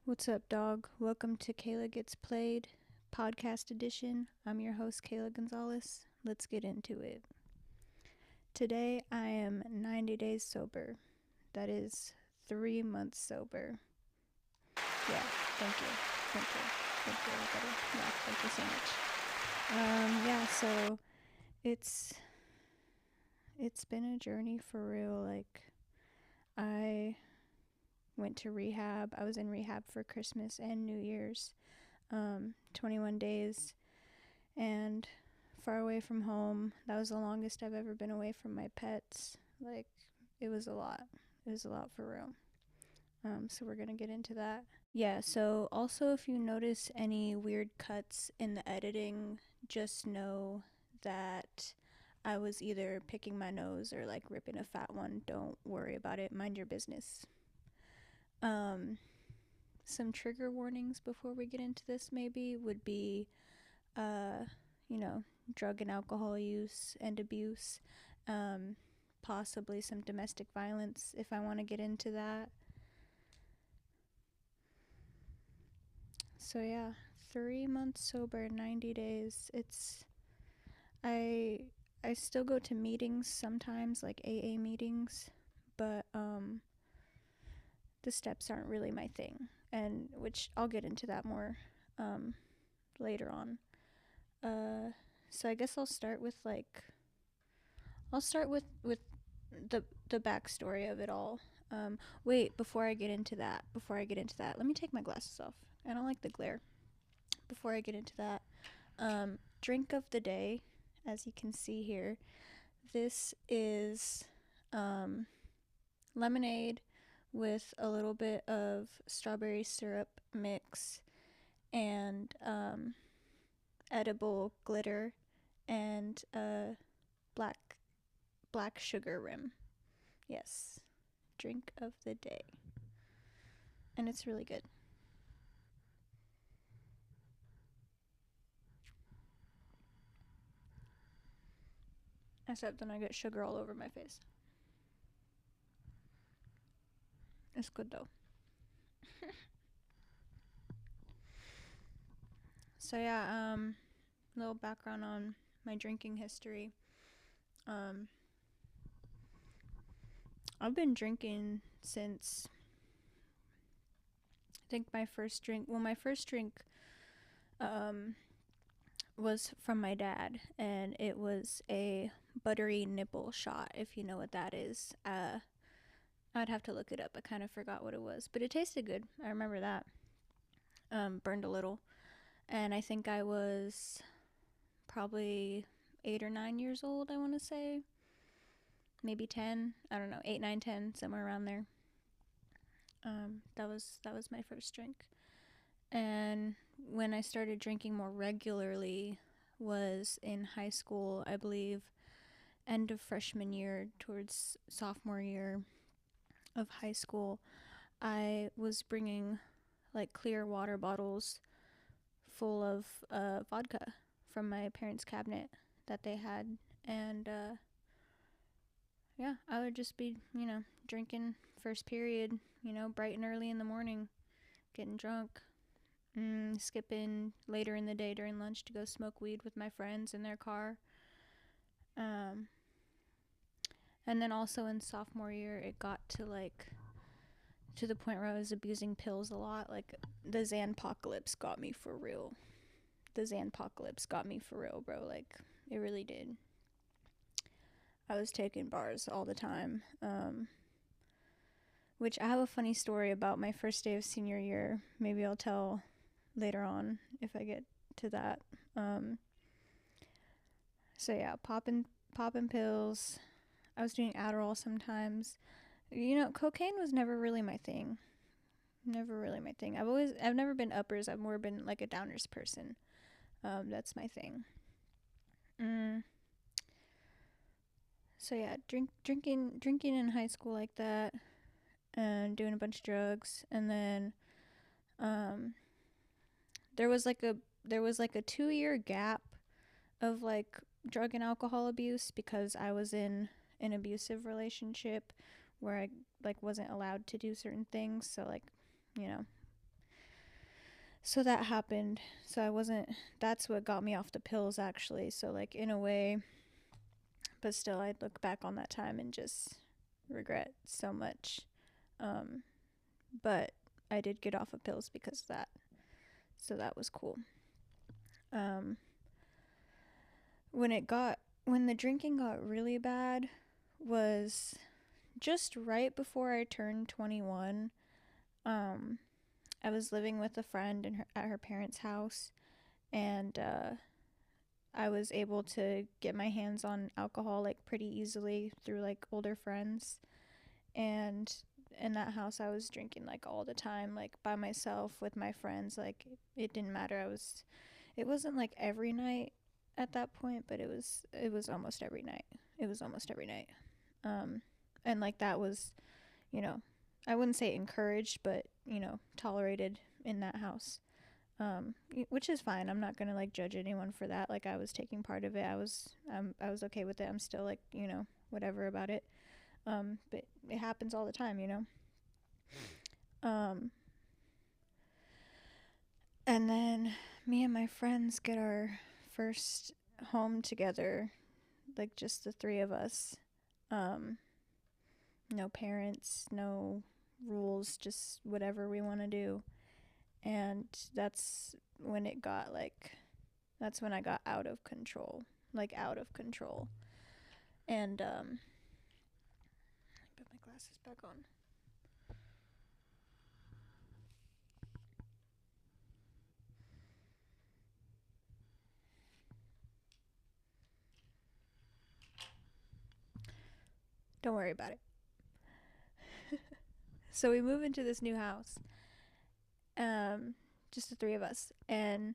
What's up, dog? Welcome to Kayla Gets Played, podcast edition. I'm your host, Kayla Gonzalez. Let's get into it. Today, I am 90 days sober. That is 3 months sober. Yeah, thank you. Thank you. Thank you, everybody. Yeah, thank you so much. So it's been a journey for real. Like, I went to rehab. I was in rehab for Christmas and New Year's. 21 days and far away from home. That was the longest I've ever been away from my pets. Like, it was a lot. It was a lot for real. So we're gonna get into that. Yeah, so also if you notice any weird cuts in the editing, just know that I was either picking my nose or like ripping a fat one. Don't worry about it. Mind your business. Some trigger warnings before we get into this maybe would be uh, drug and alcohol use and abuse, possibly some domestic violence if I want to get into that. So yeah, 3 months sober, 90 days. I I still go to meetings sometimes, like AA meetings, but the steps aren't really my thing, and which I'll get into that more um later on. Uh so I guess I'll start with the backstory of it all. Wait, before I get into that, let me take my glasses off. I don't like the glare. Before I get into that, drink of the day, as you can see here, this is lemonade with a little bit of strawberry syrup mix and edible glitter and black black sugar rim. Yes, drink of the day. And it's really good. Except then I get sugar all over my face. It's good though. So yeah, little background on my drinking history. Um, I've been drinking since I think my first drink. Well, my first drink um was from my dad, and it was a buttery nipple shot. If you know what that is, I'd have to look it up. I kind of forgot what it was, but it tasted good. I remember that. Burned a little, and I think I was probably 8 or 9 years old. I want to say maybe 10. I don't know, 8, 9, 10, somewhere around there. That was my first drink. And when I started drinking more regularly was in high school, I believe, end of freshman year towards sophomore year of high school. I was bringing like clear water bottles full of vodka from my parents' cabinet that they had, and yeah, I would just be, drinking first period, bright and early in the morning, getting drunk, skipping later in the day during lunch to go smoke weed with my friends in their car. And then also in sophomore year, it got to the point where I was abusing pills a lot. Like, the Xanpocalypse got me for real. Bro. Like, it really did. I was taking bars all the time. Which I have a funny story about my first day of senior year. Maybe I'll tell later on if I get to that. So yeah, popping pills. I was doing Adderall sometimes. Cocaine was never really my thing. I've never been uppers. I've more been like a downers person. That's my thing. So yeah, drinking in high school like that, and doing a bunch of drugs, and then there was like a 2-year gap of like drug and alcohol abuse because I was in an abusive relationship where I like wasn't allowed to do certain things. So like, you know, So that happened. So I wasn't, that's what got me off the pills actually. So, like, in a way, but still, I look back on that time and just regret so much. Um, but I did get off of pills because of that. So that was cool. Um, when the drinking got really bad was just right before I turned 21. Um, I was living with a friend at her parents' house, and I was able to get my hands on alcohol like pretty easily through like older friends. And in that house, I was drinking like all the time, like by myself with my friends. Like it didn't matter. It wasn't like every night at that point, but it was almost every night. It was almost every night. Um, and like that was, you know, I wouldn't say encouraged, but tolerated in that house. Which is fine. I'm not gonna like judge anyone for that. Like I was taking part of it. I was okay with it. I'm still like whatever about it. But it happens all the time. Um, and then me and my friends get our first home together, like just the three of us. Um, no parents, no rules, just whatever we want to do. And when it got like that's when I got out of control, like out of control. And put my glasses back on. Don't worry about it. So we move into this new house, just the three of us, and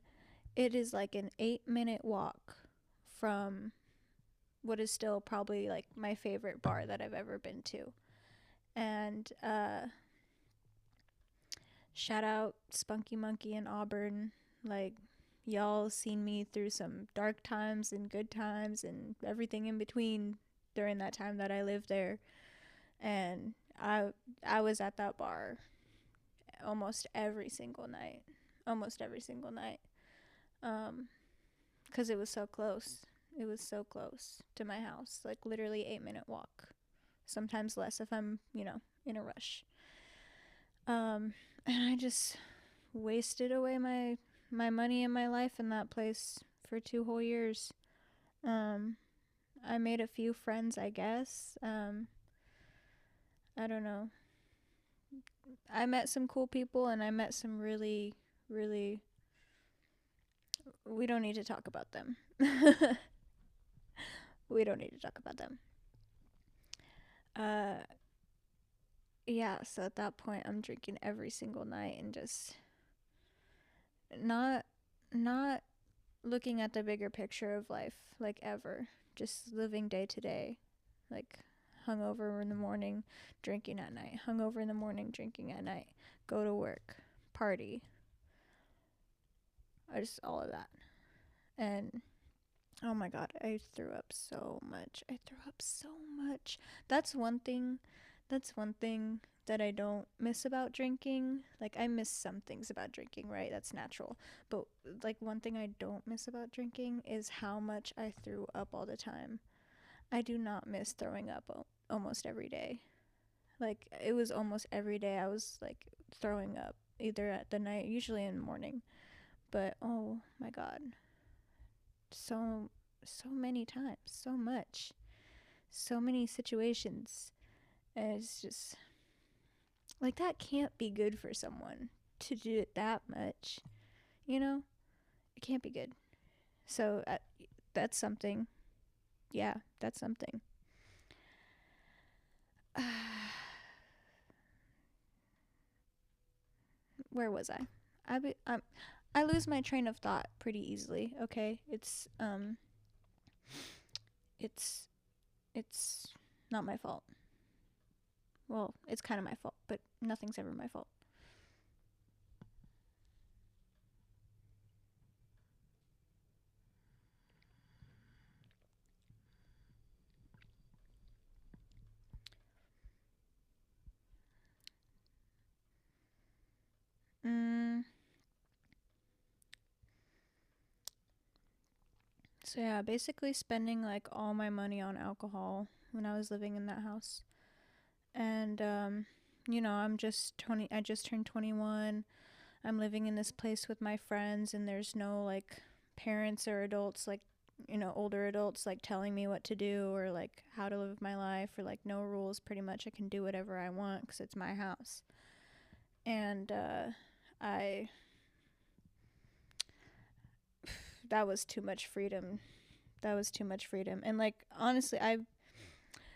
it is like an 8-minute walk from what is still probably like my favorite bar that I've ever been to. And shout out Spunky Monkey in Auburn. Like, y'all seen me through some dark times and good times and everything in between during that time that I lived there. And I was at that bar almost every single night. Almost every single night. Because it was so close. It was so close to my house. Like, literally 8-minute walk. Sometimes less if I'm, in a rush. And I just wasted away my money and my life in that place for 2 whole years. I made a few friends, I guess. I don't know. I met some cool people, and I met some really, really. We don't need to talk about them. We don't need to talk about them. Uh, yeah. So at that point, I'm drinking every single night and just not, not looking at the bigger picture of life, like ever. Just living day to day, like hungover in the morning, drinking at night. Hungover in the morning, drinking at night. Go to work, party. Just all of that. And oh my god, I threw up so much. I threw up so much. That's one thing. That's one thing that I don't miss about drinking. Like, I miss some things about drinking, right? That's natural. But like, one thing I don't miss about drinking is how much I threw up all the time. I do not miss throwing up almost every day. Like, it was almost every day I was like throwing up, either at the night, usually in the morning. But oh my god, so many times, so much, so many situations. And it's just like, that can't be good for someone to do it that much, you know? It can't be good. So that's something. Yeah, that's something. Where was I? I lose my train of thought pretty easily. Okay, it's it's not my fault. Well, it's kind of my fault, but nothing's ever my fault. Mm, So yeah, basically spending like all my money on alcohol when I was living in that house. And I'm just 20, I just turned 21. I'm living in this place with my friends, and there's no like parents or adults, like, older adults, like telling me what to do or like how to live my life, or like no rules. Pretty much I can do whatever I want because it's my house. And I that was too much freedom. That was too much freedom. And like honestly, I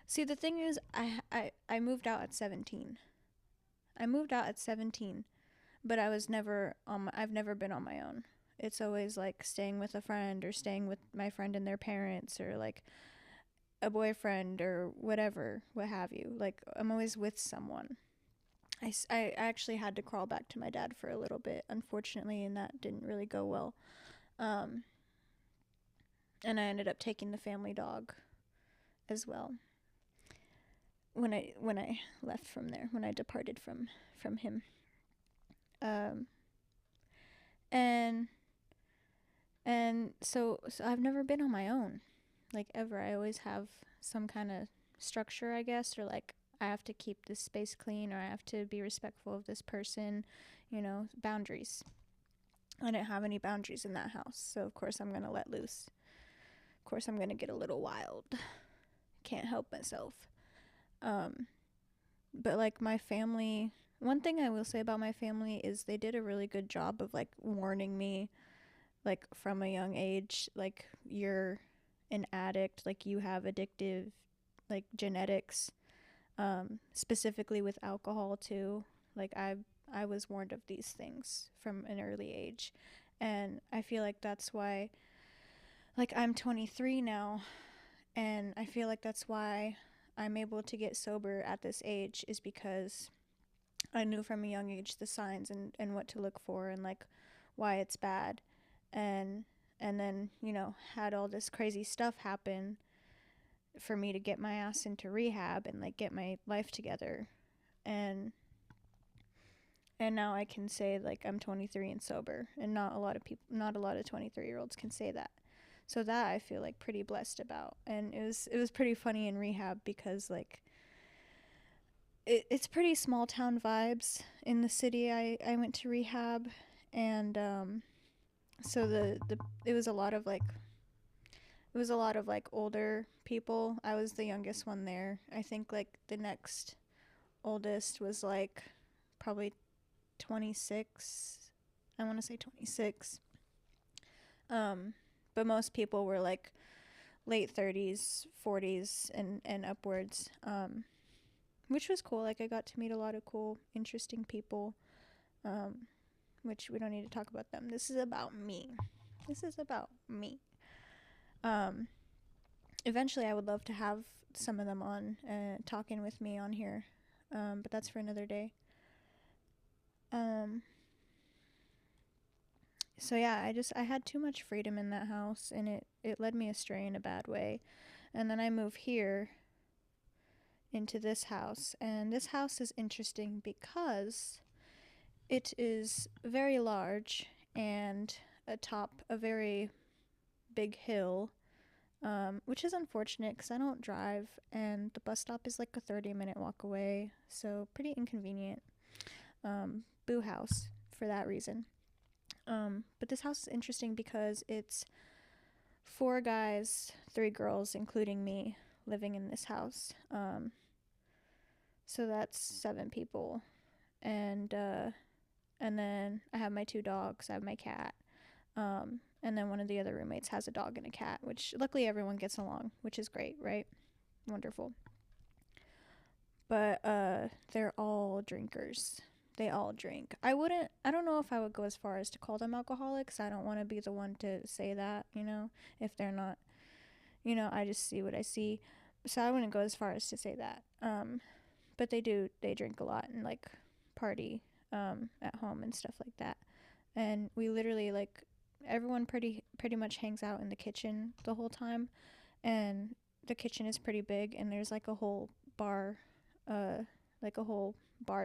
see, the thing is, I moved out at 17. I moved out at 17, but I've never been on my own. It's always like staying with a friend or staying with my friend and their parents, or like a boyfriend or whatever, what have you. Like, I'm always with someone. I actually had to crawl back to my dad for a little bit, unfortunately, and that didn't really go well. Um, and I ended up taking the family dog as well when I left from there, when I departed from him. Um, and so I've never been on my own, like, ever. I always have some kind of structure, I guess, or like I have to keep this space clean, or I have to be respectful of this person, boundaries. I didn't have any boundaries in that house, so of course I'm gonna let loose. Of course I'm gonna get a little wild. Can't help myself. Um, but like my family, one thing I will say about my family is they did a really good job of like warning me, like from a young age, like, you're an addict, like you have addictive, like, genetics, specifically with alcohol too. Like, I was warned of these things from an early age, and I feel like that's why, like, I'm 23 now, and I feel like that's why I'm able to get sober at this age, is because I knew from a young age the signs, and what to look for, and like why it's bad. And then, had all this crazy stuff happen for me to get my ass into rehab and like get my life together. And now I can say, like, I'm 23 and sober, and not a lot of 23-year-olds can say that. So that I feel like pretty blessed about. And it was pretty funny in rehab because, like, it's pretty small town vibes in the city I went to rehab. And so it was a lot of like older people. I was the youngest one there. I think like the next oldest was like probably 26. I want to say 26. But most people were like late 30s, 40s, and upwards. Which was cool. Like, I got to meet a lot of cool, interesting people. Which we don't need to talk about them. This is about me. This is about me. Eventually I would love to have some of them on, talking with me on here. But that's for another day. So yeah, I had too much freedom in that house, and it led me astray in a bad way. And then I moved here into this house, and this house is interesting because it is very large and atop a very big hill, which is unfortunate because I don't drive, and the bus stop is like a 30-minute walk away, so pretty inconvenient. Boo house for that reason. But this house is interesting because it's 4 guys, 3 girls, including me, living in this house. So that's 7 people. And then I have my 2 dogs. I have my cat. And then one of the other roommates has a dog and a cat, which luckily everyone gets along, which is great, right? Wonderful. But they're all drinkers. They all drink. I don't know if I would go as far as to call them alcoholics. I don't want to be the one to say that, if they're not, I just see what I see. So I wouldn't go as far as to say that. But they drink a lot and like party at home and stuff like that. And we literally, like, everyone pretty much hangs out in the kitchen the whole time. And the kitchen is pretty big, and there's like a whole bar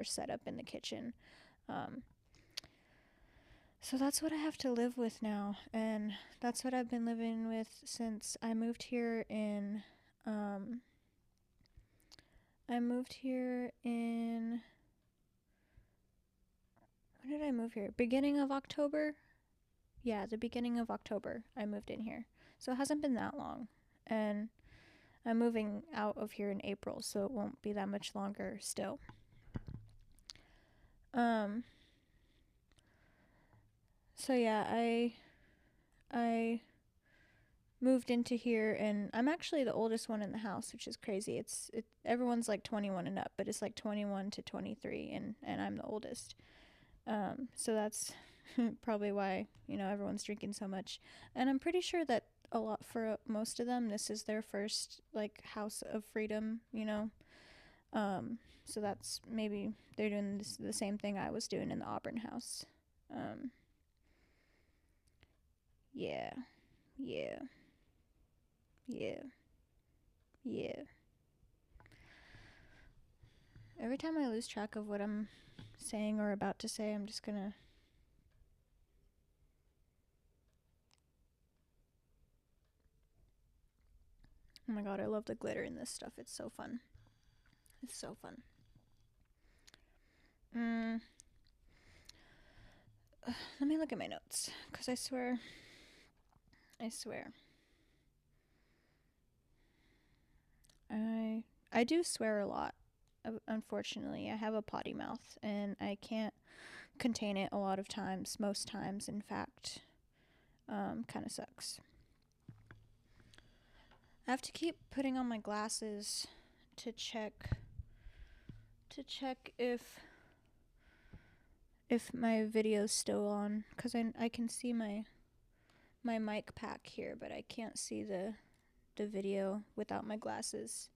set up in the kitchen. So that's what I have to live with now, and that's what I've been living with since I moved here in I moved here in when did I move here? Beginning of October? Yeah, the beginning of October I moved in here. So it hasn't been that long. And I'm moving out of here in April, so it won't be that much longer still. Um so yeah, I moved into here, and I'm actually the oldest one in the house, which is crazy. Everyone's like 21 and up, but it's like 21 to 23, and I'm the oldest. So that's probably why, everyone's drinking so much. And I'm pretty sure that a lot for most of them, this is their first like house of freedom. So that's maybe they're doing the same thing I was doing in the Auburn house. Um, yeah, yeah, yeah, yeah. Every time I lose track of what I'm saying or about to say, I'm just gonna. Oh my god, I love the glitter in this stuff. It's so fun. It's so fun. Let me look at my notes, because I swear. I do swear a lot. Unfortunately, I have a potty mouth, and I can't contain it a lot of times. Most times, in fact. Kind of sucks. I have to keep putting on my glasses to check if my video's still on, because I can see my mic pack here, but I can't see the video without my glasses.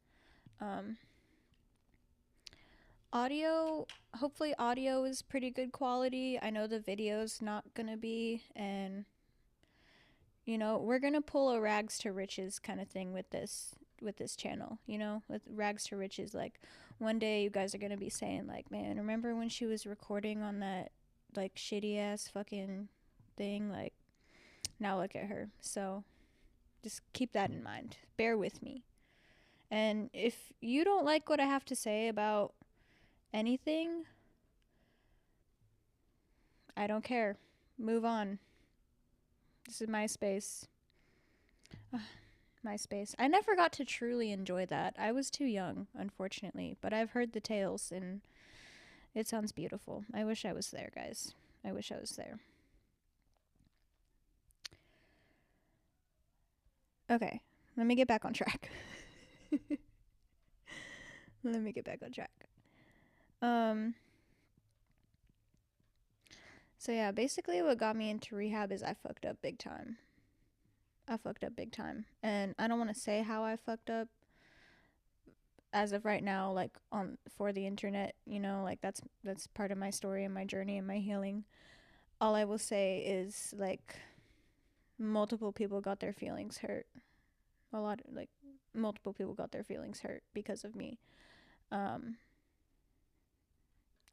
Audio, hopefully audio is pretty good quality. I know the video's not gonna be, and we're gonna pull a rags to riches kind of thing with this channel. With rags to riches, like one day you guys are gonna be saying like, man, remember when she was recording on that like shitty ass fucking thing? Like, now look at her. So just keep that in mind. Bear with me. And if you don't like what I have to say about anything, I don't care. Move on. This is my space. My space. I never got to truly enjoy that. I was too young, unfortunately, but I've heard the tales, and it sounds beautiful. I wish I was there, guys. I wish I was there. Okay, let me get back on track. Let me get back on track. So yeah, basically what got me into rehab is I fucked up big time. And I don't want to say how I fucked up as of right now, like on for the internet, like that's part of my story and my journey and my healing. All I will say is like multiple people got their feelings hurt. Multiple people got their feelings hurt because of me. And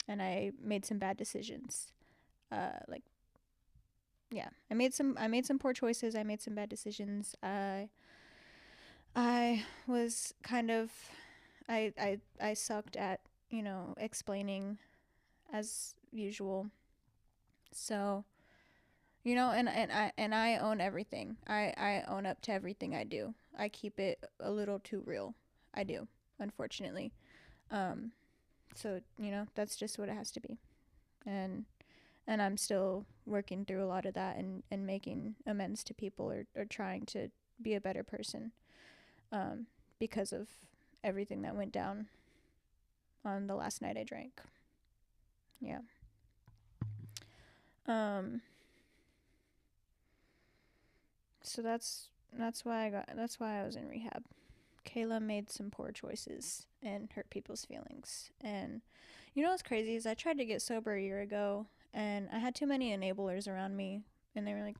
I made some bad decisions. I made some poor choices. I made some bad decisions. I was kind of I sucked at, explaining as usual. So, and I own everything. I own up to everything I do. I keep it a little too real. I do, unfortunately. So, that's just what it has to be. And I'm still working through a lot of that, and making amends to people, or trying to be a better person, because of everything that went down on the last night I drank. Yeah. So that's why I was in rehab. Kayla made some poor choices and hurt people's feelings. And what's crazy is I tried to get sober a year ago, and I had too many enablers around me, and they were like,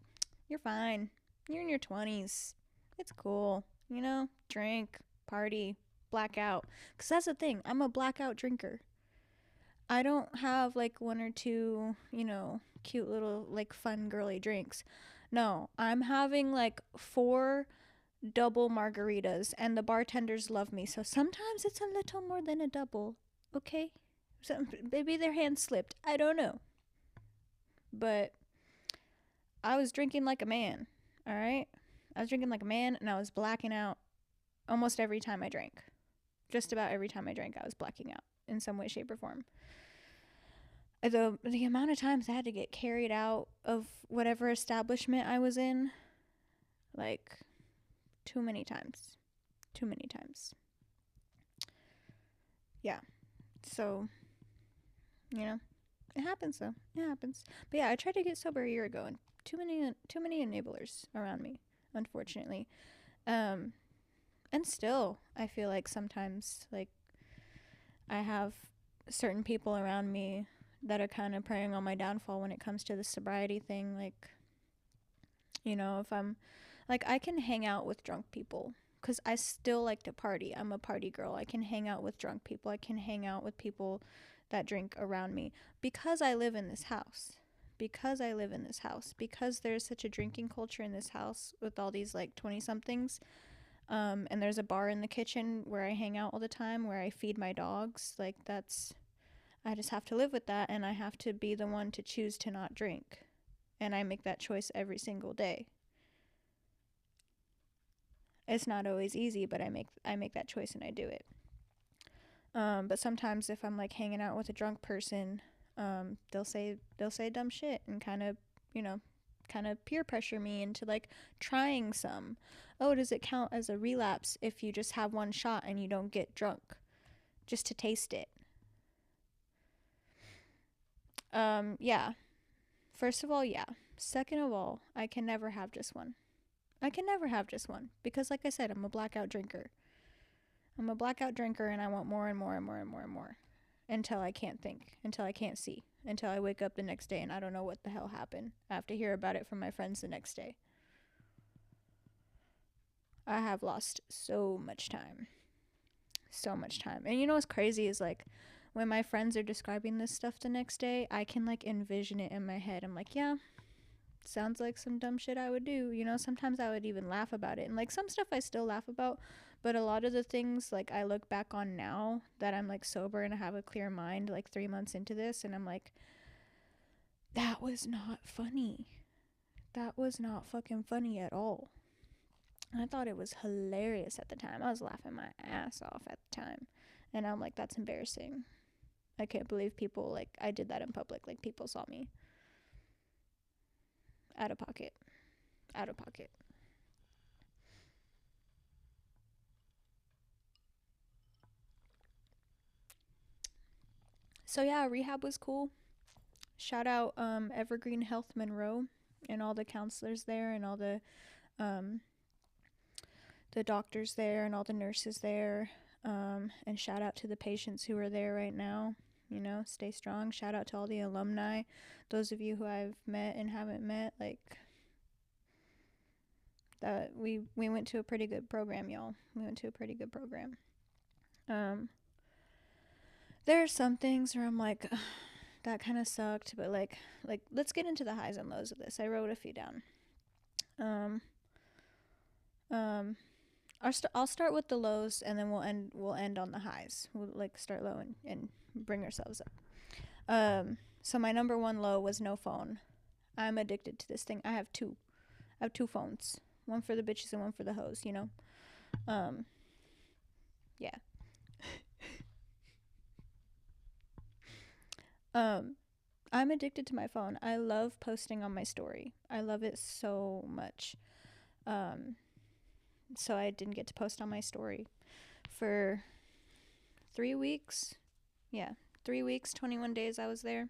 "You're fine. You're in your 20s. It's cool. Drink, party, blackout." Cuz that's the thing. I'm a blackout drinker. I don't have like one or two, cute little like fun girly drinks. No, I'm having like four double margaritas, and the bartenders love me. So sometimes it's a little more than a double. Okay? So maybe their hand slipped. I don't know. But I was drinking like a man. All right? I was drinking like a man, and I was blacking out almost every time I drank. Just about every time I drank, I was blacking out in some way, shape, or form. The amount of times I had to get carried out of whatever establishment I was in, like, too many times. Too many times. Yeah. So, it happens though. It happens. But yeah, I tried to get sober a year ago, and too many enablers around me, unfortunately. Um, and still, I feel like sometimes, like, I have certain people around me that are kind of preying on my downfall when it comes to the sobriety thing. Like, if I'm, like, I can hang out with drunk people because I still like to party. I'm a party girl. I can hang out with drunk people. I can hang out with people that drink around me because I live in this house. Because there's such a drinking culture in this house with all these like 20 somethings. And there's a bar in the kitchen where I hang out all the time, where I feed my dogs. Like, I just have to live with that, and I have to be the one to choose to not drink. And I make that choice every single day. It's not always easy, but I make that choice and I do it. But sometimes if I'm like hanging out with a drunk person, they'll say dumb shit and kind of peer pressure me into like trying some. Oh, does it count as a relapse if you just have one shot and you don't get drunk just to taste it? Yeah. First of all, yeah. Second of all, I can never have just one. Because like I said, I'm a blackout drinker. And I want more and more and more and more and more until I can't think, until I can't see, until I wake up the next day and I don't know what the hell happened. I have to hear about it from my friends the next day. I have lost so much time. So much time. And you know what's crazy is like when my friends are describing this stuff the next day, I can like envision it in my head. I'm like, yeah, sounds like some dumb shit I would do. Sometimes I would even laugh about it. And like some stuff I still laugh about, but a lot of the things like I look back on now that I'm like sober and I have a clear mind like 3 months into this, and I'm like, that was not funny. That was not fucking funny at all. I thought it was hilarious at the time. I was laughing my ass off at the time. And I'm like, that's embarrassing. I can't believe people, like, I did that in public. Like, people saw me. Out of pocket. Out of pocket. So, yeah, rehab was cool. Shout out Evergreen Health Monroe and all the counselors there and all um, the doctors there and all the nurses there. And shout out to the patients who are there right now. Stay strong. Shout out to all the alumni. Those of you who I've met and haven't met, like, that we went to a pretty good program, y'all. We went to a pretty good program. There are some things where I'm like, that kind of sucked, but like let's get into the highs and lows of this. I wrote a few down. I'll start with the lows, and then we'll end on the highs. We'll like start low and bring ourselves up. So my number one low was no phone. I'm addicted to this thing. I have two phones. One for the bitches and one for the hoes, Yeah. I'm addicted to my phone. I love posting on my story. I love it so much. So I didn't get to post on my story for 3 weeks. Yeah, 3 weeks, 21 days I was there.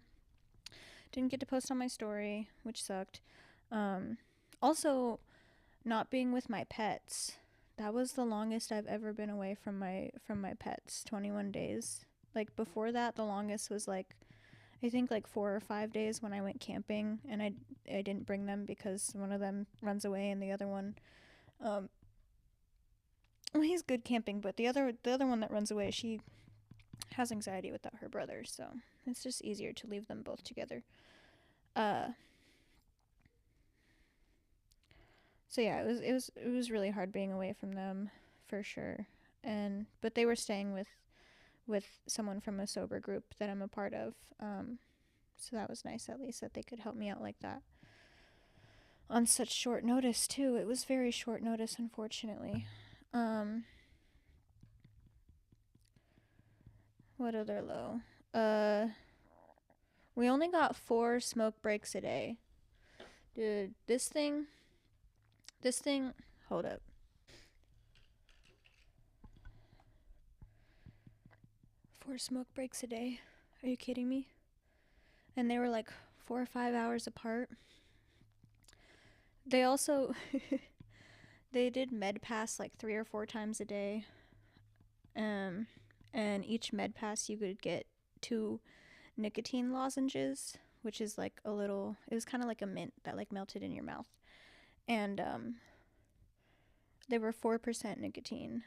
Didn't get to post on my story, which sucked. Also, not being with my pets. That was the longest I've ever been away from my pets. 21 days. Like before that, the longest was like, I think like 4 or 5 days when I went camping, and I didn't bring them because one of them runs away and the other one, well, he's good camping, but the other one that runs away, she has anxiety without her brother, so It's just easier to leave them both together. Uh, so yeah, it was really hard being away from them, for sure. And but they were staying with someone from a sober group that I'm a part of. So that was nice, at least, that they could help me out like that on such short notice too. It was very short notice, unfortunately. Um, what other low? Uh, we only got 4 smoke breaks a day. Dude, this thing. Hold up. 4 smoke breaks a day. Are you kidding me? And they were like 4 or 5 hours apart. They also they did med pass like 3 or 4 times a day. Um, and each med pass you could get 2 nicotine lozenges, which is like a little. It was kind of like a mint that like melted in your mouth, and they were 4% nicotine.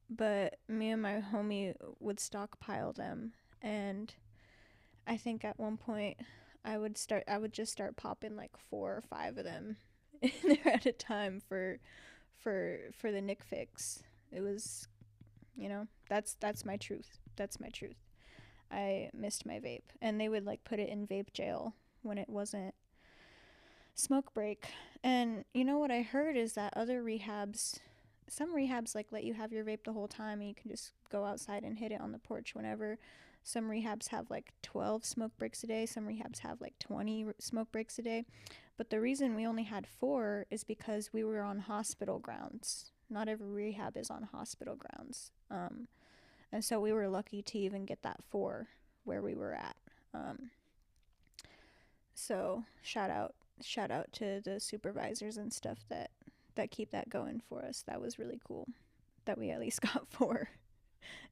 But me and my homie would stockpile them, and I think at one point I would just start popping like 4 or 5 of them in there at a time for the Nick fix. It was, that's my truth. That's my truth. I missed my vape, and they would like put it in vape jail when it wasn't smoke break. And you know what I heard is that some rehabs like let you have your vape the whole time, and you can just go outside and hit it on the porch whenever. Some rehabs have like 12 smoke breaks a day. Some rehabs have like 20 smoke breaks a day. But the reason we only had 4 is because we were on hospital grounds. Not every rehab is on hospital grounds. And so we were lucky to even get that 4 where we were at. So shout out to the supervisors and stuff that keep that going for us. That was really cool that we at least got 4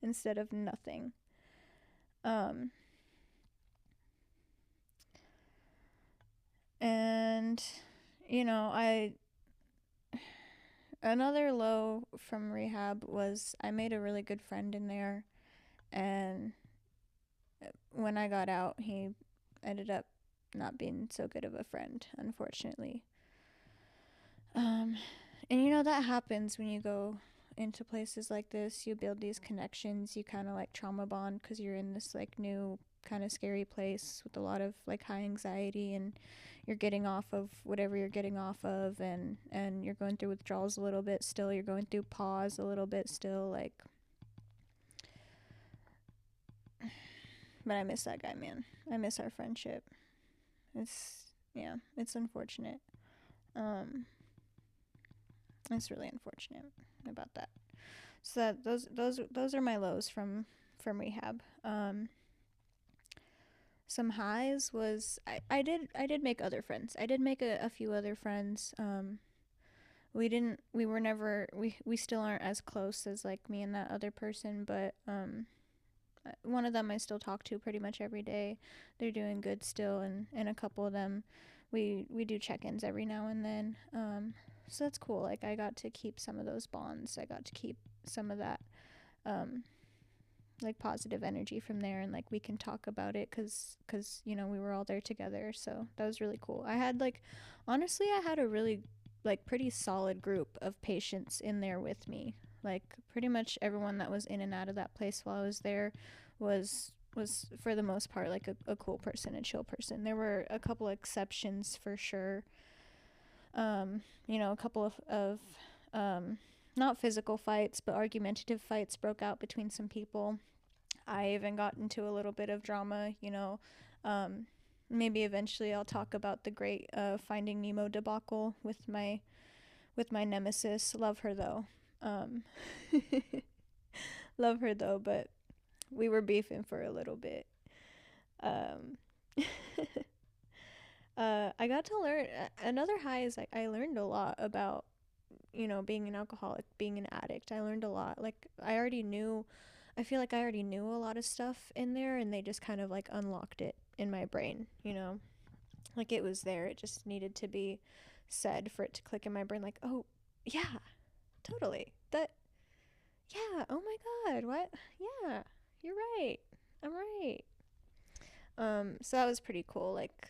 instead of nothing. Um, and I another low from rehab was I made a really good friend in there, and when I got out, he ended up not being so good of a friend, unfortunately. Um, and that happens when you go into places like this. You build these connections. You kind of like trauma bond because you're in this like new kind of scary place with a lot of like high anxiety, and you're getting off of whatever you're getting off of, and you're going through withdrawals a little bit still. You're going through pause a little bit still, like. But I miss that guy, man. I miss our friendship. It's unfortunate. Um, it's really unfortunate about that. So those are my lows from rehab. Some highs was I did make other friends. I did make a few other friends. We were never we still aren't as close as like me and that other person, but one of them I still talk to pretty much every day. They're doing good still, and a couple of them we do check-ins every now and then. So that's cool. Like I got to keep some of those bonds. I got to keep some of that like positive energy from there, and like we can talk about it cuz we were all there together. So that was really cool. Honestly, I had a really like pretty solid group of patients in there with me. Like pretty much everyone that was in and out of that place while I was there was for the most part like a cool person, a chill person. There were a couple exceptions for sure. A couple of not physical fights, but argumentative fights broke out between some people. I even got into a little bit of drama. Maybe eventually I'll talk about the great Finding Nemo debacle with my nemesis. Love her though. Um, love her though, but we were beefing for a little bit. Um, I got to learn another high is like I learned a lot about being an alcoholic, being an addict. I learned a lot. Like I feel like I already knew a lot of stuff in there, and they just kind of like unlocked it in my brain. Like it was there. It just needed to be said for it to click in my brain. Like, oh, yeah, totally. Yeah. Oh my God. What? Yeah, you're right. I'm right. So that was pretty cool, like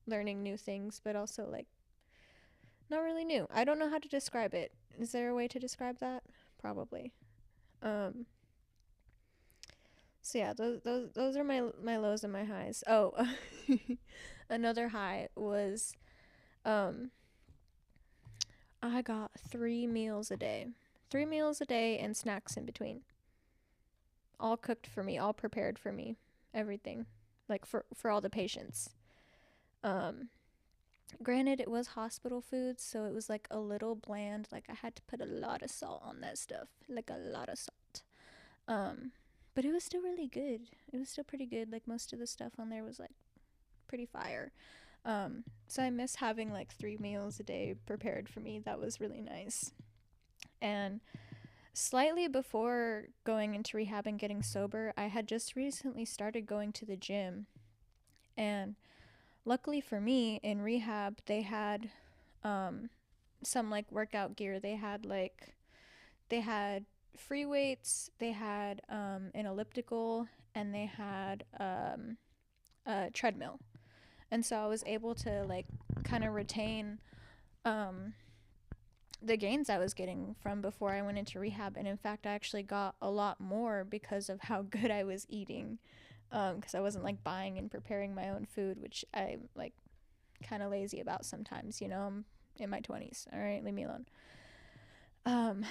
learning new things, but also like not really new. I don't know how to describe it. Is there a way to describe that? Probably. Um, so yeah, those are my lows and my highs. Oh, another high was um I got 3 meals a day. 3 meals a day and snacks in between. All cooked for me, all prepared for me. Everything. Like for all the patients. Um Granted, it was hospital food, so it was like a little bland. Like I had to put a lot of salt on that stuff, like a lot of salt. Um, but it was still really good. It was still pretty good. Like most of the stuff on there was like pretty fire. So I miss having like 3 meals a day prepared for me. That was really nice. And slightly before going into rehab and getting sober, I had just recently started going to the gym, and luckily for me, in rehab, they had um, some like workout gear. They had free weights, they had an elliptical, and they had a treadmill. And so I was able to like kind of retain um, the gains I was getting from before I went into rehab. And in fact, I actually got a lot more because of how good I was eating. Because I wasn't like buying and preparing my own food, which I like kind of lazy about sometimes, you know. I'm in my 20s. All right, leave me alone. Um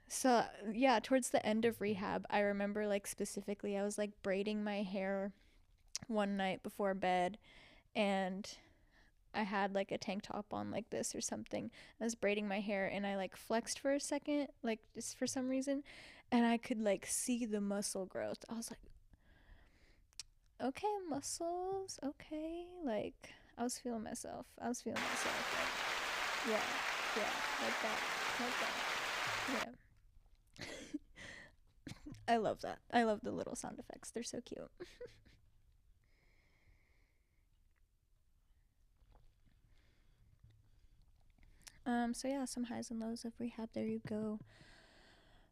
so yeah, towards the end of rehab, I remember like specifically I was like braiding my hair one night before bed, and I had like a tank top on like this or something. I was braiding my hair and I like flexed for a second, like just for some reason, and I could like see the muscle growth. I was like, okay, muscles, okay. Like I was feeling myself. I was feeling myself. Like, yeah, yeah, like that, yeah. I love that. I love the little sound effects. They're so cute. So yeah, some highs and lows of rehab. There you go.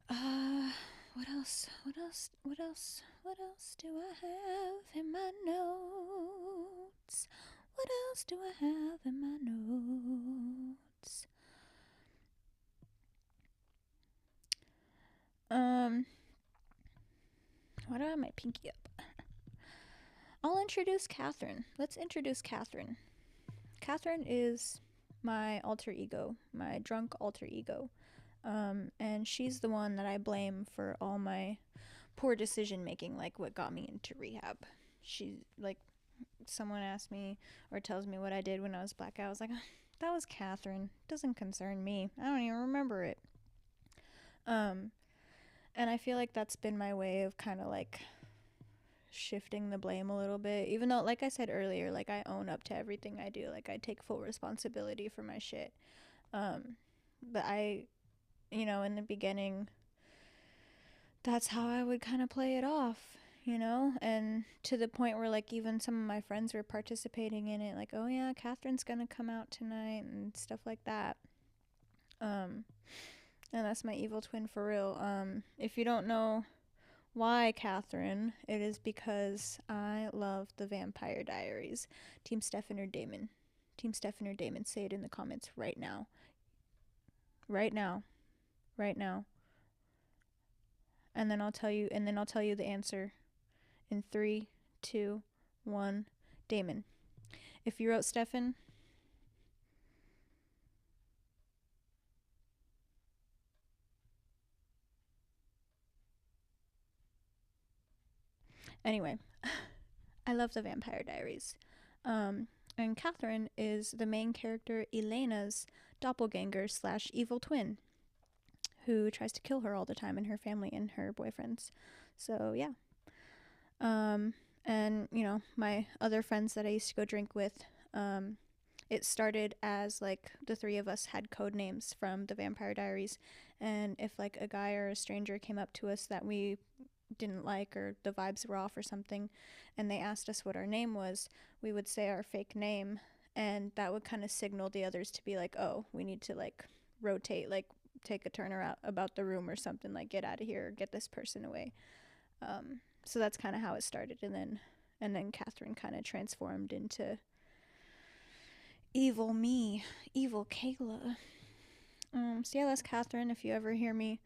What else? What else? What else? What else do I have in my notes? What else do I have in my notes? Um, why do I have my pinky up? I'll introduce Catherine. Let's introduce Catherine. Catherine is my alter ego, my drunk alter ego. And she's the one that I blame for all my poor decision making, like what got me into rehab. She, like, someone asked me or tells me what I did when I was blackout. I was like, that was Catherine. Doesn't concern me. I don't even remember it. Um, and I feel like that's been my way of kind of like shifting the blame a little bit. Even though, like I said earlier, like I own up to everything I do. Like I take full responsibility for my shit. But I, you know, in the beginning, that's how I would kind of play it off, you know? And to the point where, like, even some of my friends were participating in it, like, oh, yeah, Catherine's gonna come out tonight and stuff like that. And that's my evil twin for real. If you don't know why Catherine, it is because I love the Vampire Diaries. Team Stefan or Damon. Team Stefan or Damon, say it in the comments right now. Right now. Right now. And then I'll tell you the answer in 3, 2, 1. Damon. If you wrote Stefan, anyway, I love the Vampire Diaries. And Catherine is the main character Elena's doppelganger slash evil twin, who tries to kill her all the time and her family and her boyfriends. So yeah. And you know, my other friends that I used to go drink with, it started as like the three of us had code names from the Vampire Diaries, and if like a guy or a stranger came up to us that we didn't like or the vibes were off or something, and they asked us what our name was, we would say our fake name, and that would kind of signal the others to be like, oh, we need to like rotate, like take a turn around about the room or something, like get out of here or get this person away. So that's kind of how it started, and then And then Catherine kind of transformed into evil me, evil Kayla. So yeah, that's Catherine. If you ever hear me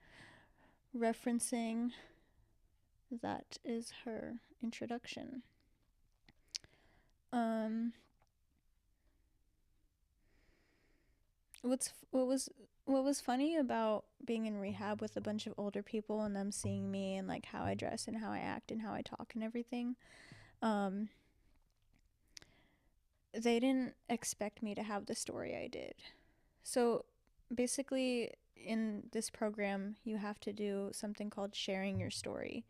referencing, that is her introduction. Um, what was funny about being in rehab with a bunch of older people and them seeing me and like how I dress and how I act and how I talk and everything, they didn't expect me to have the story I did. So basically, in this program, you have to do something called sharing your story.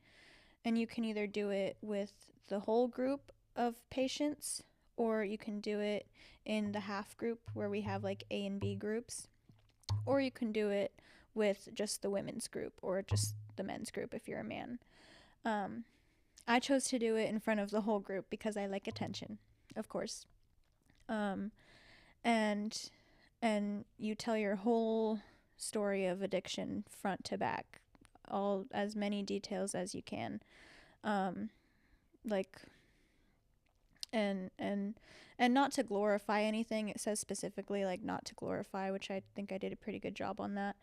And you can either do it with the whole group of patients, or you can do it in the half group where we have like A and B groups, or you can do it with just the women's group or just the men's group if you're a man. I chose to do it in front of the whole group because I like attention, of course. Um, and and you tell your whole story of addiction front to back, all as many details as you can. Like and not to glorify anything. It says specifically like not to glorify, which I think I did a pretty good job on that.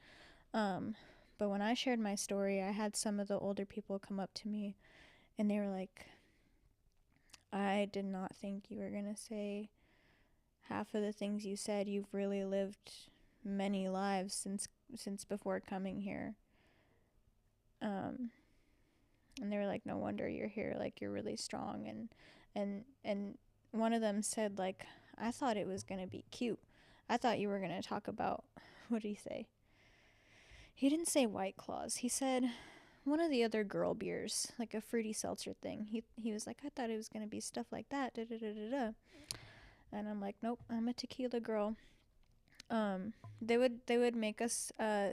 But when I shared my story, I had some of the older people come up to me and they were like, I did not think you were going to say half of the things you said. You've really lived many lives since before coming here. And they were like, no wonder you're here, like you're really strong. And one of them said, like, I thought it was going to be cute. I thought you were going to talk about, what did he say? He didn't say White Claws. He said one of the other girl beers, like a fruity seltzer thing. He was like, I thought it was going to be stuff like that. Da, da, da, da, da. And I'm like, nope, I'm a tequila girl. They would make us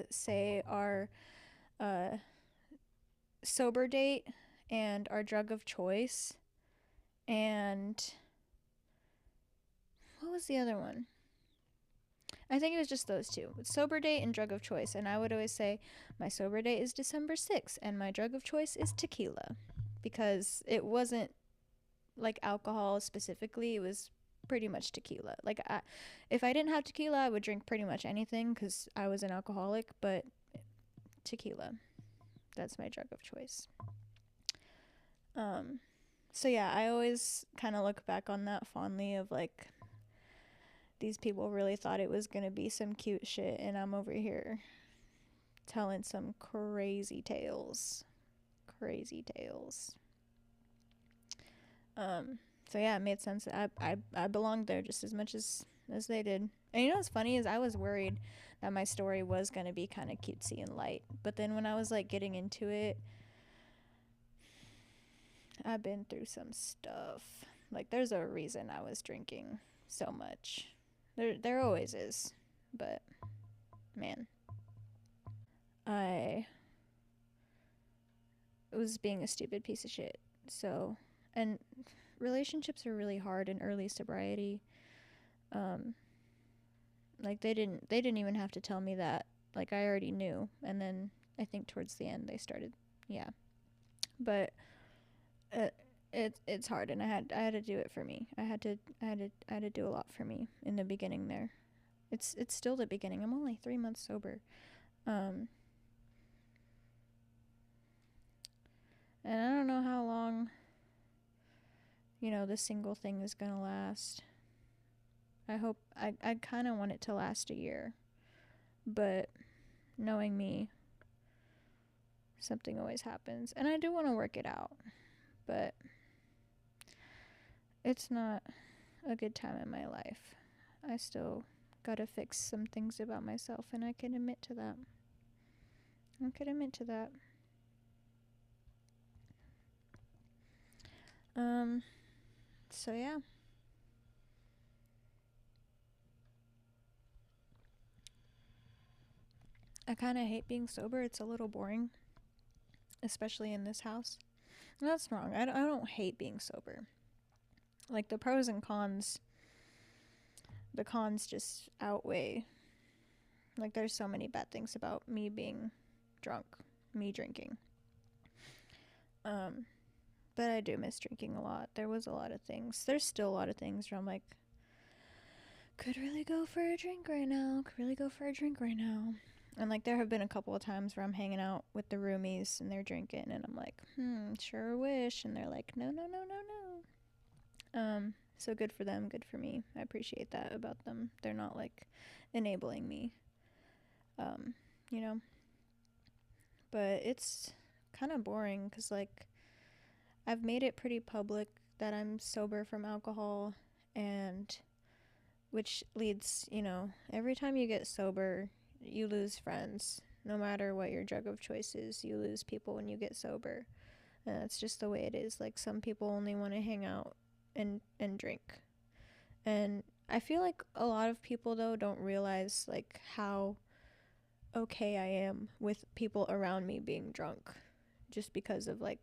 say our sober date and our drug of choice, and what was the other one? I think it was just those two, sober date and drug of choice. And I would always say my sober date is December 6th and my drug of choice is tequila, because it wasn't like alcohol specifically. It was pretty much tequila. Like if I didn't have tequila, I would drink pretty much anything because I was an alcoholic, but tequila, that's my drug of choice. So yeah, I always kind of look back on that fondly of like, these people really thought it was going to be some cute shit, and I'm over here telling some crazy tales. Crazy tales. So yeah, it made sense. I belonged there just as much as they did. And you know what's funny is I was worried that my story was going to be kind of cutesy and light. But then when I was like getting into it, I've been through some stuff. Like there's a reason I was drinking so much. There always is. But man, I was being a stupid piece of shit. So, and relationships are really hard in early sobriety. Like they didn't even have to tell me that. Like I already knew. And then I think towards the end they started, yeah. But it's hard, and I had to do it for me. I had to do a lot for me in the beginning there. It's still the beginning. I'm only 3 months sober. And I don't know how long, the single thing is gonna last. I hope, I kind of want it to last a year. But knowing me, something always happens. And I do want to work it out. But it's not a good time in my life. I still gotta fix some things about myself, and I can admit to that. So yeah. I kind of hate being sober. It's a little boring, especially in this house. And that's wrong. I don't hate being sober. Like the pros and cons, the cons just outweigh. Like there's so many bad things about me being drunk, me drinking. But I do miss drinking a lot. There was a lot of things. There's still a lot of things where I'm like, could really go for a drink right now. Could really go for a drink right now. And like there have been a couple of times where I'm hanging out with the roomies and they're drinking and I'm like, sure wish. And they're like, no, no, no, no, no. So good for them, good for me. I appreciate that about them. They're not like enabling me. You know. But it's kind of boring because like I've made it pretty public that I'm sober from alcohol, and which leads, every time you get sober, you lose friends. No matter what your drug of choice is, you lose people when you get sober. And that's just the way it is. Like some people only want to hang out and drink. And I feel like a lot of people though don't realize like how okay I am with people around me being drunk, just because of like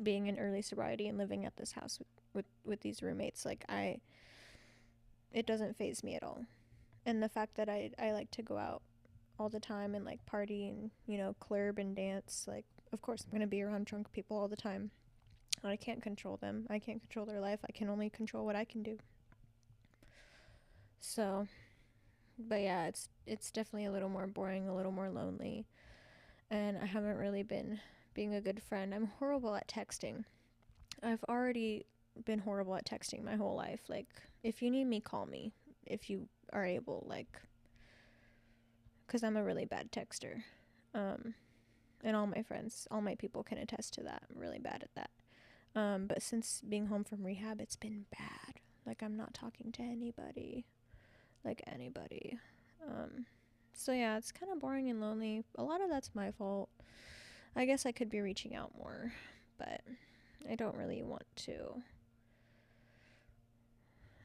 being in early sobriety and living at this house with these roommates. Like it doesn't faze me at all. And the fact that I like to go out all the time and like party and club and dance, like of course I'm gonna be around drunk people all the time. I can't control them. I can't control their life. I can only control what I can do. So, but yeah, it's definitely a little more boring, a little more lonely, and I haven't really been being a good friend. I'm horrible at texting. I've already been horrible at texting my whole life. Like, if you need me, call me. If you are able, like, because I'm a really bad texter. And all my friends, all my people can attest to that. I'm really bad at that. But since being home from rehab, it's been bad. Like, I'm not talking to anybody. Like, anybody. So yeah, it's kind of boring and lonely. A lot of that's my fault. I guess I could be reaching out more, but I don't really want to.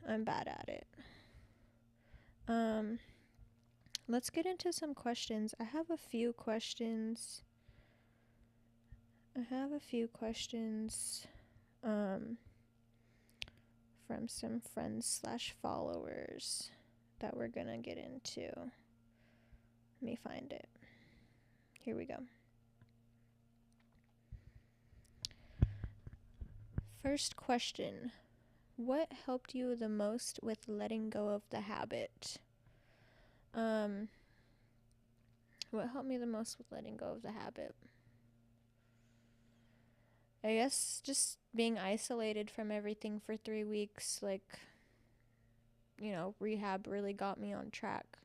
I'm bad at it. Let's get into some questions. I have a few questions from some friends / followers that we're gonna get into. Let me find it. Here we go. First question. What helped you the most with letting go of the habit? What helped me the most with letting go of the habit? I guess just being isolated from everything for 3 weeks, like, rehab really got me on track.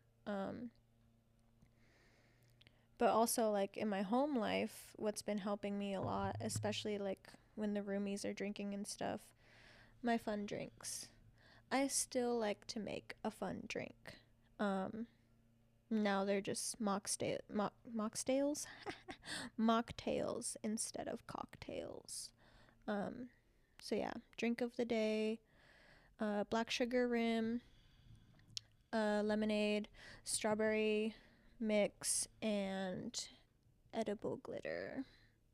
But also, like, in my home life, what's been helping me a lot, especially, like, when the roomies are drinking and stuff, my fun drinks. I still like to make a fun drink. Now they're just mocktails? Mocktails instead of cocktails. So yeah, drink of the day, black sugar rim, lemonade, strawberry mix, and edible glitter.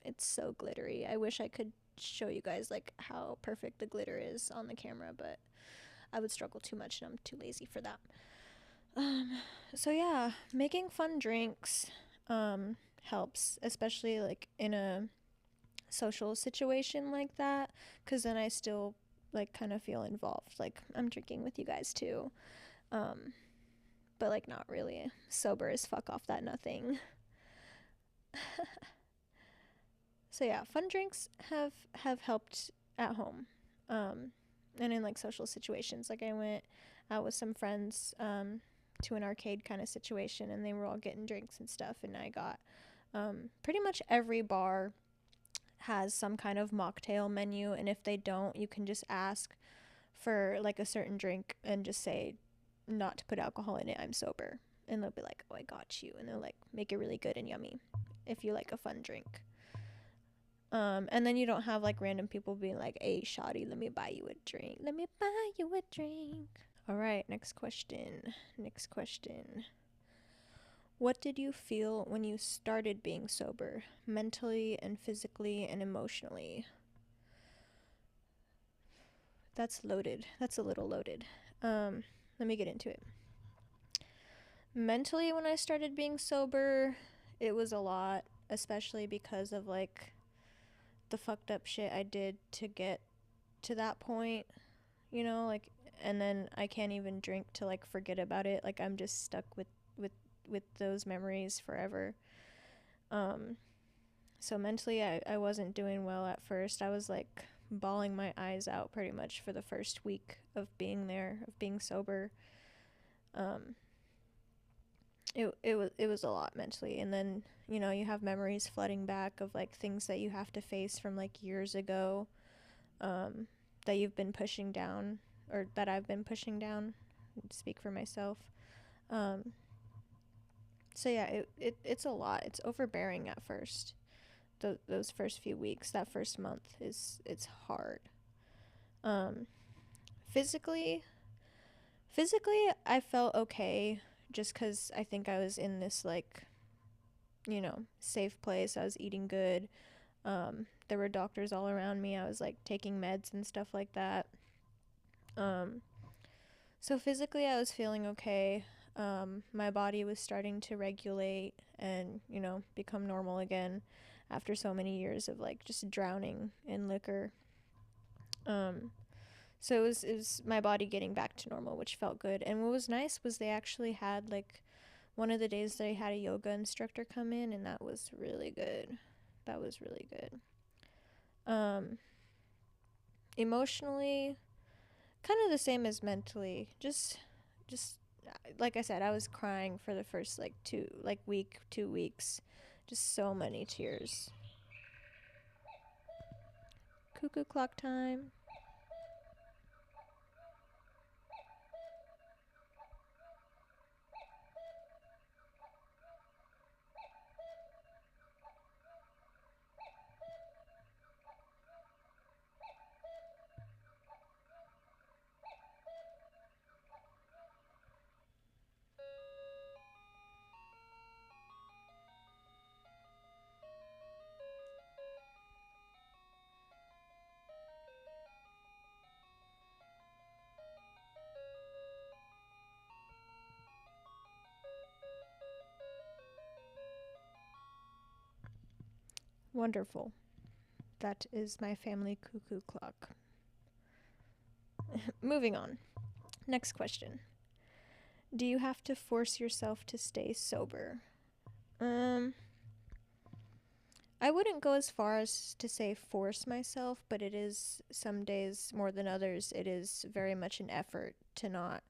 It's so glittery. I wish I could show you guys like how perfect the glitter is on the camera, but I would struggle too much and I'm too lazy for that. So yeah, making fun drinks helps, especially like in a social situation like that, because then I still like kind of feel involved, like I'm drinking with you guys too, but like not really sober as fuck off that nothing. So yeah, fun drinks have helped at home, and in like social situations. Like I went out with some friends to an arcade kind of situation, and they were all getting drinks and stuff, and I got pretty much every bar has some kind of mocktail menu, and if they don't, you can just ask for like a certain drink and just say not to put alcohol in it, I'm sober, and they'll be like, oh, I got you, and they'll like make it really good and yummy if you like a fun drink. And then you don't have like random people being like, hey shawty, let me buy you a drink, all right, next question. What did you feel when you started being sober, mentally and physically and emotionally? That's loaded. That's a little loaded. Let me get into it. Mentally, when I started being sober, it was a lot, especially because of like the fucked up shit I did to get to that point, you know, like, and then I can't even drink to like forget about it. Like I'm just stuck with with those memories forever. Um so mentally I wasn't doing well at first. I was like bawling my eyes out pretty much for the first week of being there, of being sober. Um it was a lot mentally, and then, you know, you have memories flooding back of like things that you have to face from like years ago, um that you've been pushing down, or that I've been pushing down, speak for myself. um so yeah, it's a lot. It's overbearing at first. Those first few weeks, that first month, it's hard. um physically physically I felt okay, just because I think I was in this like, you know, safe place. I was eating good. There were doctors all around me. I was like taking meds and stuff like that. Um, so physically, I was feeling okay. My body was starting to regulate and, you know, become normal again after so many years of like just drowning in liquor. Um, so it was my body getting back to normal, which felt good. And what was nice was they actually had like one of the days they had a yoga instructor come in, and that was really good. That was really good. Um, Emotionally, kind of the same as mentally. Just like I said, I was crying for the first like 2 weeks. Just so many tears. Cuckoo clock time. Wonderful. That is my family cuckoo clock. Moving on. Next question. Do you have to force yourself to stay sober? Um, I wouldn't go as far as to say force myself, but it is some days more than others. It is very much an effort to not,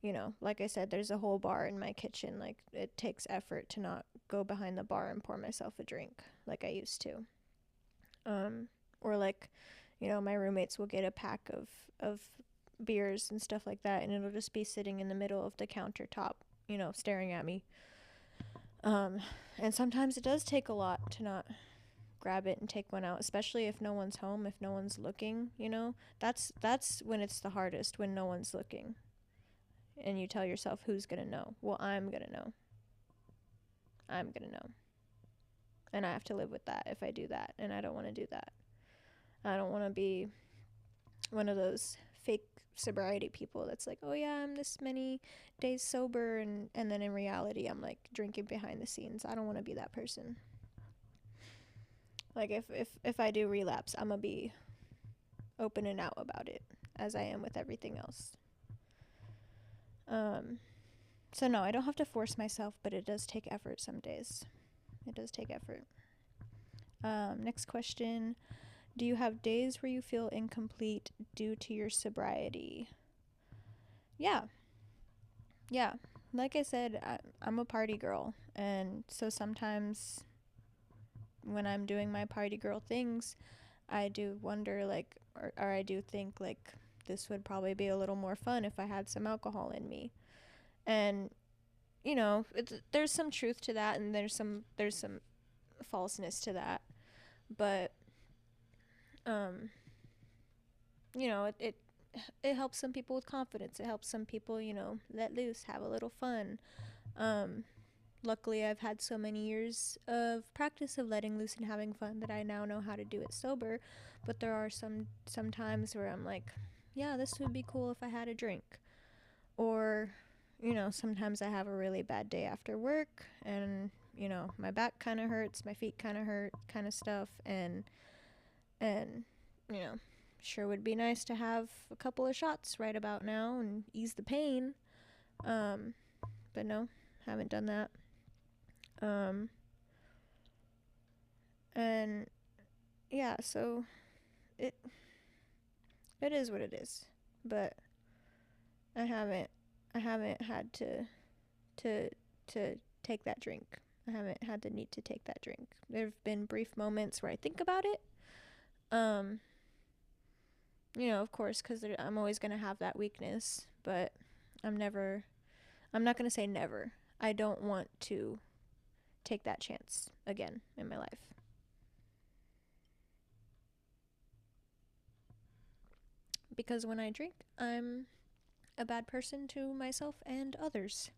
you know, like I said, there's a whole bar in my kitchen. Like it takes effort to not go behind the bar and pour myself a drink like I used to. Um, or like, you know, my roommates will get a pack of beers and stuff like that, and it'll just be sitting in the middle of the countertop, you know, staring at me. Um, and sometimes it does take a lot to not grab it and take one out, especially if no one's home, if no one's looking, you know. That's when it's the hardest, when no one's looking. And you tell yourself, who's going to know? Well, I'm going to know. I'm going to know. And I have to live with that if I do that, and I don't want to do that. I don't want to be one of those fake sobriety people that's like, oh yeah, I'm this many days sober, and then in reality I'm like drinking behind the scenes. I don't want to be that person. Like if I do relapse, I'm gonna be open and out about it, as I am with everything else. So no, I don't have to force myself, but it does take effort some days. It does take effort. Next question. Do you have days where you feel incomplete due to your sobriety? Yeah. Yeah. Like I said, I'm a party girl. And so sometimes when I'm doing my party girl things, I do wonder, like, or I do think, like, this would probably be a little more fun if I had some alcohol in me. And, you know, there's some truth to that, and there's some falseness to that. But, you know, it helps some people with confidence. It helps some people, you know, let loose, have a little fun. Luckily, I've had so many years of practice of letting loose and having fun that I now know how to do it sober. But there are some times where I'm like, yeah, this would be cool if I had a drink. Or, you know, sometimes I have a really bad day after work, and, you know, my back kind of hurts, my feet kind of hurt, kind of stuff, and And, you know, sure would be nice to have a couple of shots right about now and ease the pain. But no, haven't done that. And yeah, so it is what it is. But I haven't had to take that drink. I haven't had the need to take that drink. There've been brief moments where I think about it. You know, of course, because I'm always going to have that weakness, but I'm not going to say never. I don't want to take that chance again in my life. Because when I drink, I'm a bad person to myself and others.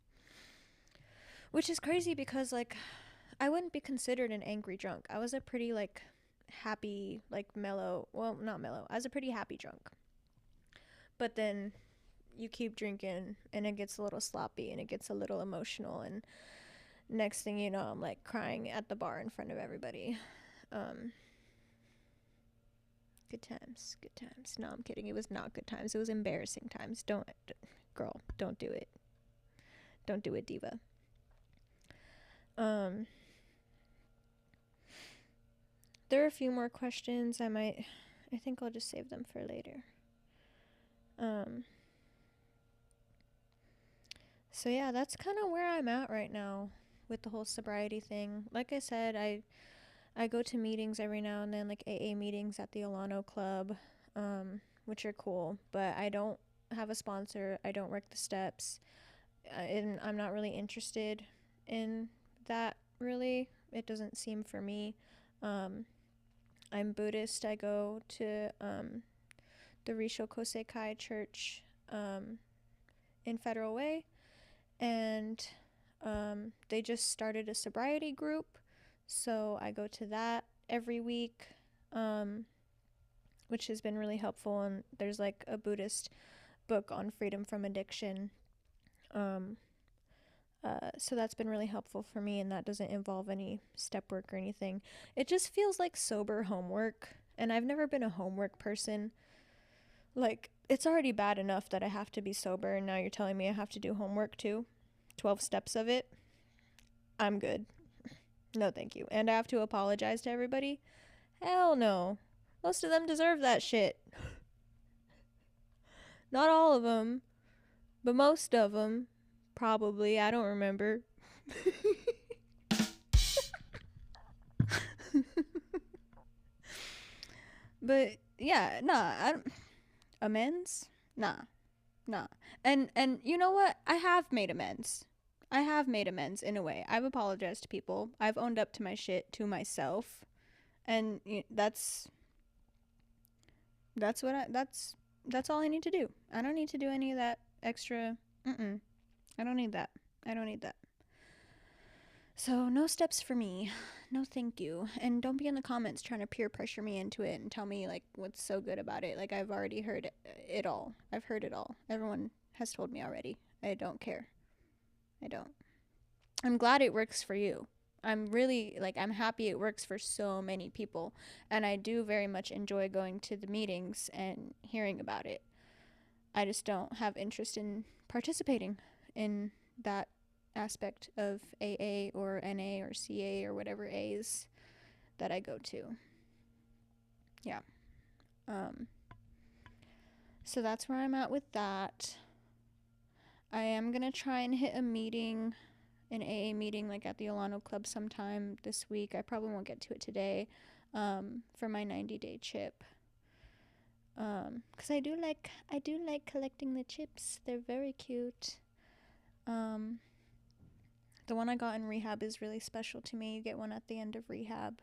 Which is crazy because, like, I wouldn't be considered an angry drunk. I was a pretty, like, happy, like, mellow. Well, not mellow. I was a pretty happy drunk. But then you keep drinking and it gets a little sloppy and it gets a little emotional. And next thing you know, I'm, like, crying at the bar in front of everybody. Good times. No, I'm kidding. It was not good times. It was embarrassing times. Girl, don't do it. Don't do it, diva. There are a few more questions. I think I'll just save them for later. So yeah, that's kind of where I'm at right now with the whole sobriety thing. Like I said, I go to meetings every now and then, like AA meetings at the Alano Club, which are cool, but I don't have a sponsor. I don't work the steps. And I'm not really interested in that, really. It doesn't seem for me. I'm Buddhist. I go to the Risho Kosekai Church in Federal Way, and they just started a sobriety group, so I go to that every week, which has been really helpful. And there's like a Buddhist book on freedom from addiction, so that's been really helpful for me, and that doesn't involve any step work or anything. It just feels like sober homework, and I've never been a homework person. Like, it's already bad enough that I have to be sober, and now you're telling me I have to do homework too? 12 steps of it? I'm good. No, thank you. And I have to apologize to everybody? Hell no. Most of them deserve that shit. Not all of them, but most of them. Probably. I don't remember. But yeah, nah. Amends? Nah. And you know what? I have made amends. In a way. I've apologized to people. I've owned up to my shit to myself, and that's all I need to do. I don't need to do any of that extra. I don't need that. So no steps for me. No thank you. And don't be in the comments trying to peer pressure me into it and tell me like what's so good about it. Like, I've already heard it all. I've heard it all. Everyone has told me already. I don't care. I don't. I'm glad it works for you. I'm happy it works for so many people. And I do very much enjoy going to the meetings and hearing about it. I just don't have interest in participating in that aspect of AA or NA or CA or whatever A's that I go to. Yeah. So that's where I'm at with that. I am going to try and hit an AA meeting, like at the Alano Club sometime this week. I probably won't get to it today, for my 90-day chip. Cause I do like collecting the chips. They're very cute. The one I got in rehab is really special to me. You get one at the end of rehab.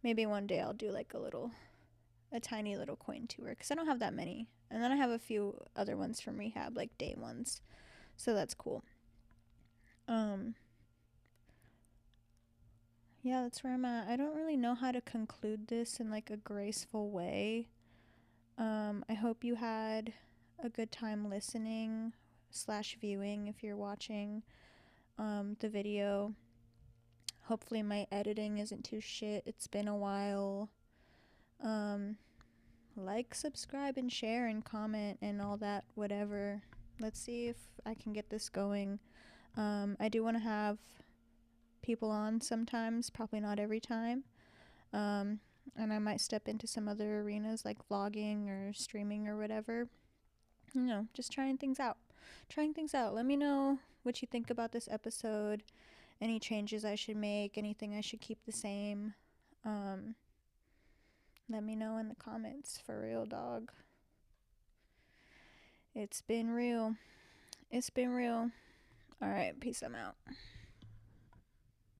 Maybe one day I'll do like a tiny little coin tour, because I don't have that many. And then I have a few other ones from rehab, like day ones. So that's cool. Yeah, that's where I'm at. I don't really know how to conclude this in like a graceful way. I hope you had a good time listening / viewing if you're watching the video. Hopefully my editing isn't too shit. It's been a while. Um, like, subscribe, and share, and comment, and all that, whatever. Let's see if I can get this going. I do want to have people on sometimes, probably not every time. Um, and I might step into some other arenas like vlogging or streaming or whatever. Just trying things out. Trying things out. Let me know what you think about this episode. Any changes I should make, anything I should keep the same. Um, Let me know in the comments, for real, dog. It's been real. It's been real. All right, peace. I'm out.